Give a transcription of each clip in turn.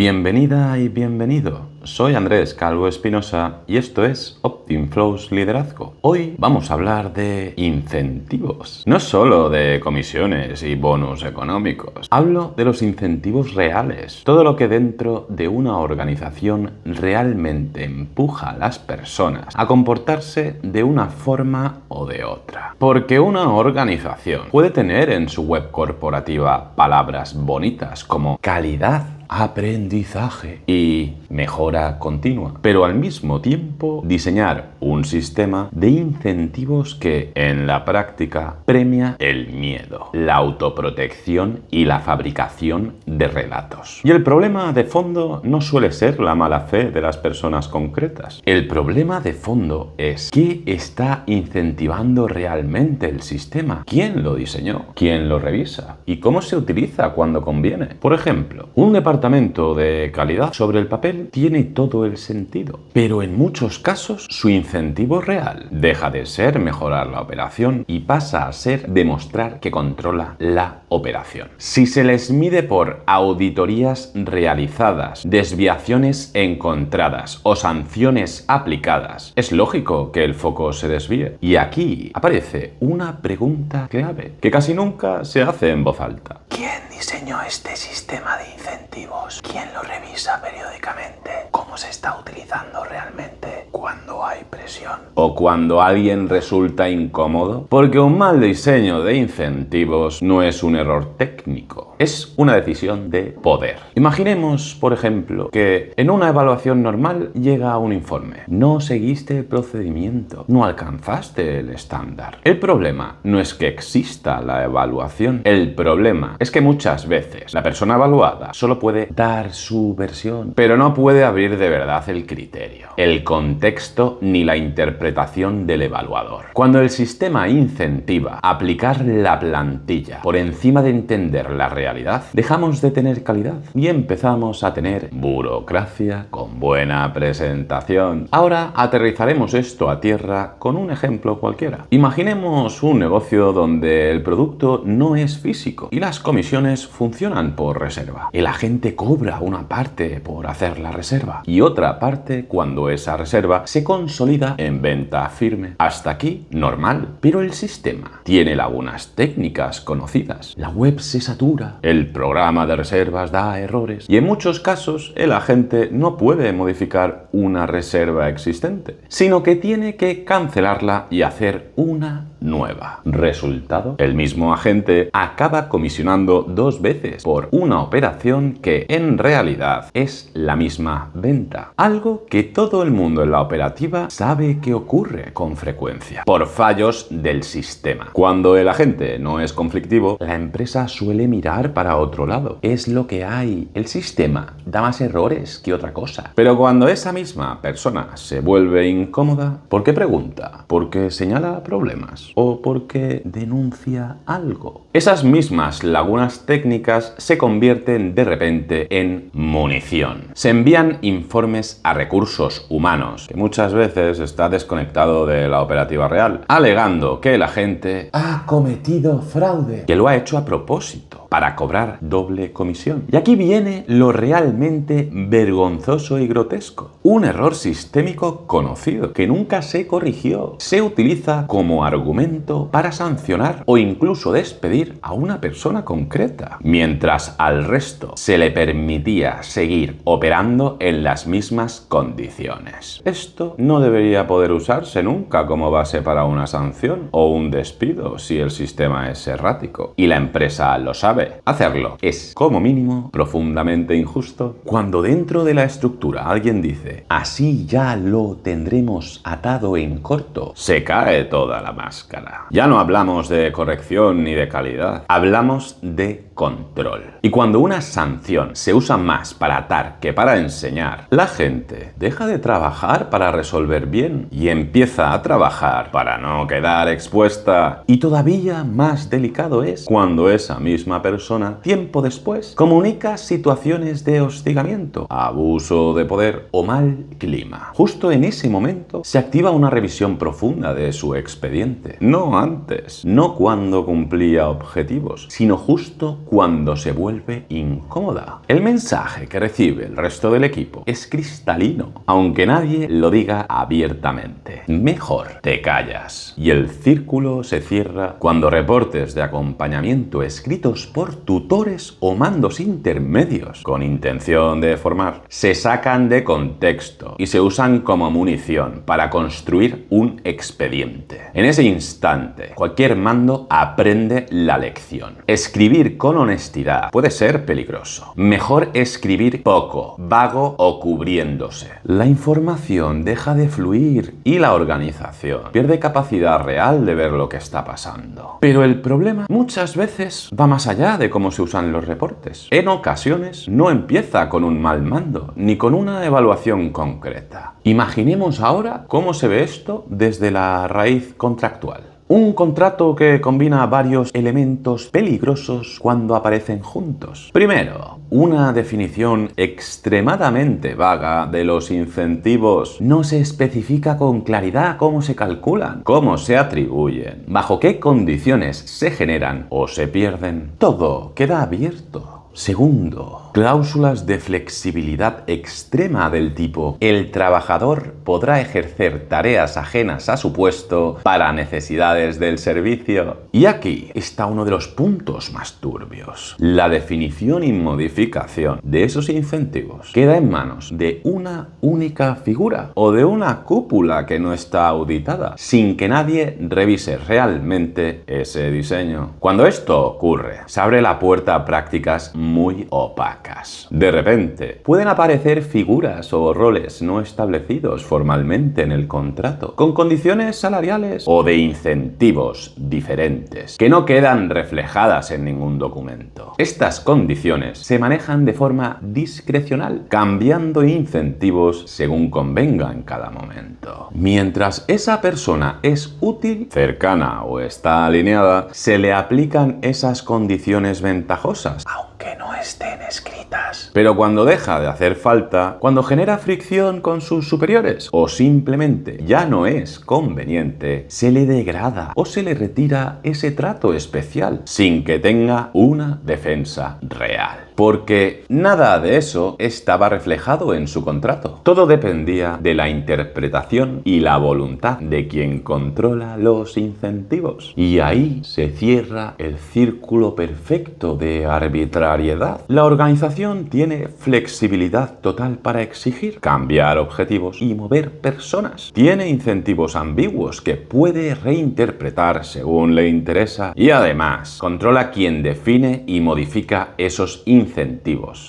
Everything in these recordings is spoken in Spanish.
Bienvenida y bienvenido. Soy Andrés Calvo Espinosa y esto es OptimFlows Liderazgo. Hoy vamos a hablar de incentivos. No solo de comisiones y bonus económicos. Hablo de los incentivos reales. Todo lo que dentro de una organización realmente empuja a las personas a comportarse de una forma o de otra. Porque una organización puede tener en su web corporativa palabras bonitas como calidad, aprendizaje y mejora continua, pero al mismo tiempo diseñar un sistema de incentivos que en la práctica premia el miedo, la autoprotección y la fabricación de relatos. Y el problema de fondo no suele ser la mala fe de las personas concretas. El problema de fondo es ¿qué está incentivando realmente el sistema? ¿Quién lo diseñó? ¿Quién lo revisa? ¿Y cómo se utiliza cuando conviene? Por ejemplo, un departamento de calidad sobre el papel tiene todo el sentido, pero en muchos casos su incentivo real deja de ser mejorar la operación y pasa a ser demostrar que controla la operación. Si se les mide por auditorías realizadas, desviaciones encontradas o sanciones aplicadas, es lógico que el foco se desvíe. Y aquí aparece una pregunta clave que casi nunca se hace en voz alta. ¿Quién diseñó este sistema de incentivos? ¿Quién lo revisa periódicamente? ¿Cómo se está utilizando realmente cuando hay presión? ¿O cuando alguien resulta incómodo? Porque un mal diseño de incentivos no es un error técnico, es una decisión de poder. Imaginemos, por ejemplo, que en una evaluación normal llega un informe. No seguiste el procedimiento, no alcanzaste el estándar. El problema no es que exista la evaluación, el problema es que muchas veces la persona evaluada solo puede dar su versión, pero no puede abrir de verdad el criterio, el contexto ni la interpretación del evaluador. Cuando el sistema incentiva aplicar la plantilla por encima de entender la realidad, dejamos de tener calidad y empezamos a tener burocracia con buena presentación. Ahora aterrizaremos esto a tierra con un ejemplo cualquiera. Imaginemos un negocio donde el producto no es físico y las comisiones funcionan por reserva. El agente cobra una parte por hacer la reserva y otra parte cuando esa reserva se consolida en venta firme. Hasta aquí, normal. Pero el sistema tiene lagunas técnicas conocidas. La web se satura, el programa de reservas da errores y en muchos casos el agente no puede modificar una reserva existente, sino que tiene que cancelarla y hacer una nueva. Resultado, el mismo agente acaba comisionando dos veces por una operación que en realidad es la misma venta. Algo que todo el mundo en la operativa sabe que ocurre con frecuencia, por fallos del sistema. Cuando el agente no es conflictivo, la empresa suele mirar para otro lado. Es lo que hay. El sistema da más errores que otra cosa. Pero cuando esa misma persona se vuelve incómoda, ¿por qué pregunta? ¿Porque señala problemas? ¿O porque denuncia algo? Esas mismas lagunas técnicas se convierten de repente en munición. Se envían informes a recursos humanos, que muchas veces está desconectado de la operativa real, alegando que el agente ha cometido fraude, que lo ha hecho a propósito para cobrar doble comisión. Y aquí viene lo realmente vergonzoso y grotesco. Un error sistémico conocido que nunca se corrigió. Se utiliza como argumento para sancionar o incluso despedir a una persona concreta, mientras al resto se le permitía seguir operando en las mismas condiciones. Esto no debería poder usarse nunca como base para una sanción o un despido si el sistema es errático y la empresa lo sabe. Hacerlo es, como mínimo, profundamente injusto. Cuando dentro de la estructura alguien dice así ya lo tendremos atado en corto, se cae toda la máscara. Ya no hablamos de corrección ni de calidad, hablamos de control. Y cuando una sanción se usa más para atar que para enseñar, la gente deja de trabajar para resolver bien y empieza a trabajar para no quedar expuesta. Y todavía más delicado es cuando esa misma persona, tiempo después, comunica situaciones de hostigamiento, abuso de poder o mal clima. Justo en ese momento se activa una revisión profunda de su expediente. No antes, no cuando cumplía objetivos, sino justo cuando se vuelve incómoda. El mensaje que recibe el resto del equipo es cristalino, aunque nadie lo diga abiertamente. Mejor te callas. Y el círculo se cierra cuando reportes de acompañamiento escritos por tutores o mandos intermedios con intención de formar se sacan de contexto y se usan como munición para construir un expediente. En ese instante, cualquier mando aprende la lección. Escribir con honestidad puede ser peligroso. Mejor escribir poco, vago o cubriéndose. La información deja de fluir y la organización pierde capacidad real de ver lo que está pasando. Pero el problema muchas veces va más allá de cómo se usan los reportes. En ocasiones no empieza con un mal mando, ni con una evaluación concreta. Imaginemos ahora cómo se ve esto desde la raíz contractual. Un contrato que combina varios elementos peligrosos cuando aparecen juntos. Primero, una definición extremadamente vaga de los incentivos. No se especifica con claridad cómo se calculan, cómo se atribuyen, bajo qué condiciones se generan o se pierden. Todo queda abierto. Segundo, cláusulas de flexibilidad extrema del tipo: el trabajador podrá ejercer tareas ajenas a su puesto para necesidades del servicio. Y aquí está uno de los puntos más turbios. La definición y modificación de esos incentivos queda en manos de una única figura o de una cúpula que no está auditada, sin que nadie revise realmente ese diseño. Cuando esto ocurre, se abre la puerta a prácticas muy opacas. De repente, pueden aparecer figuras o roles no establecidos formalmente en el contrato, con condiciones salariales o de incentivos diferentes, que no quedan reflejadas en ningún documento. Estas condiciones se manejan de forma discrecional, cambiando incentivos según convenga en cada momento. Mientras esa persona es útil, cercana o está alineada, se le aplican esas condiciones ventajosas, aunque no estén escritas. Pero cuando deja de hacer falta, cuando genera fricción con sus superiores o simplemente ya no es conveniente, se le degrada o se le retira ese trato especial sin que tenga una defensa real. Porque nada de eso estaba reflejado en su contrato. Todo dependía de la interpretación y la voluntad de quien controla los incentivos. Y ahí se cierra el círculo perfecto de arbitrariedad. La organización tiene flexibilidad total para exigir, cambiar objetivos y mover personas. Tiene incentivos ambiguos que puede reinterpretar según le interesa y además controla quien define y modifica esos incentivos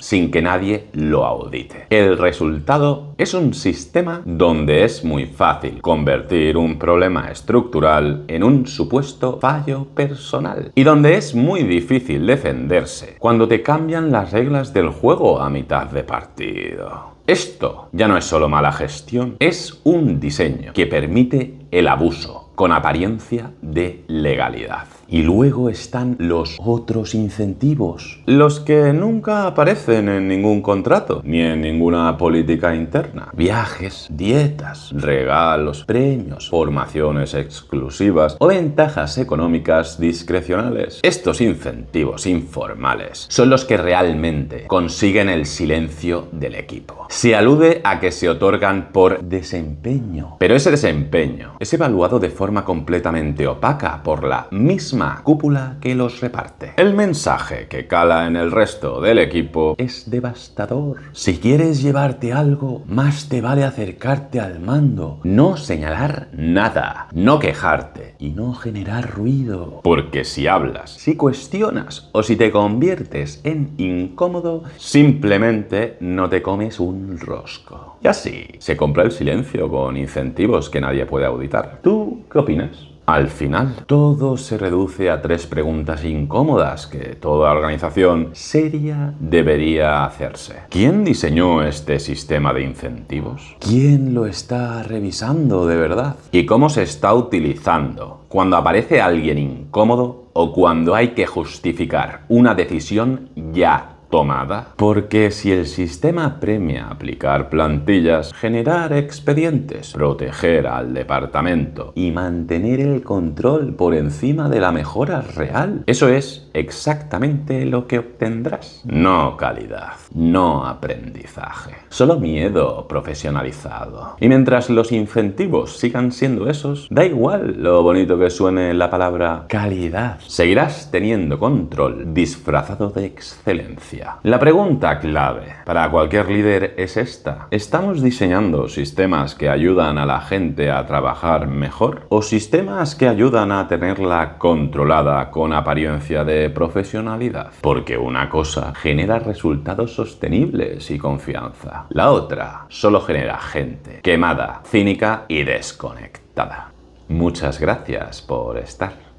sin que nadie lo audite. El resultado es un sistema donde es muy fácil convertir un problema estructural en un supuesto fallo personal y donde es muy difícil defenderse cuando te cambian las reglas del juego a mitad de partido. Esto ya no es solo mala gestión, es un diseño que permite el abuso con apariencia de legalidad. Y luego están los otros incentivos, los que nunca aparecen en ningún contrato, ni en ninguna política interna. Viajes, dietas, regalos, premios, formaciones exclusivas o ventajas económicas discrecionales. Estos incentivos informales son los que realmente consiguen el silencio del equipo. Se alude a que se otorgan por desempeño, pero ese desempeño es evaluado de forma completamente opaca por la misma cúpula que los reparte. El mensaje que cala en el resto del equipo es devastador. Si quieres llevarte algo, más te vale acercarte al mando, no señalar nada, no quejarte y no generar ruido. Porque si hablas, si cuestionas o si te conviertes en incómodo, simplemente no te comes un rosco. Y así se compra el silencio con incentivos que nadie puede auditar. ¿Tú qué opinas? Al final, todo se reduce a 3 preguntas incómodas que toda organización seria debería hacerse. ¿Quién diseñó este sistema de incentivos? ¿Quién lo está revisando de verdad? ¿Y cómo se está utilizando cuando aparece alguien incómodo o cuando hay que justificar una decisión ya tomada. Porque si el sistema premia aplicar plantillas, generar expedientes, proteger al departamento y mantener el control por encima de la mejora real, eso es exactamente lo que obtendrás. No calidad, no aprendizaje, solo miedo profesionalizado. Y mientras los incentivos sigan siendo esos, da igual lo bonito que suene la palabra calidad. Seguirás teniendo control disfrazado de excelencia. La pregunta clave para cualquier líder es esta: ¿estamos diseñando sistemas que ayudan a la gente a trabajar mejor o sistemas que ayudan a tenerla controlada con apariencia de profesionalidad? Porque una cosa genera resultados sostenibles y confianza. La otra solo genera gente quemada, cínica y desconectada. Muchas gracias por estar.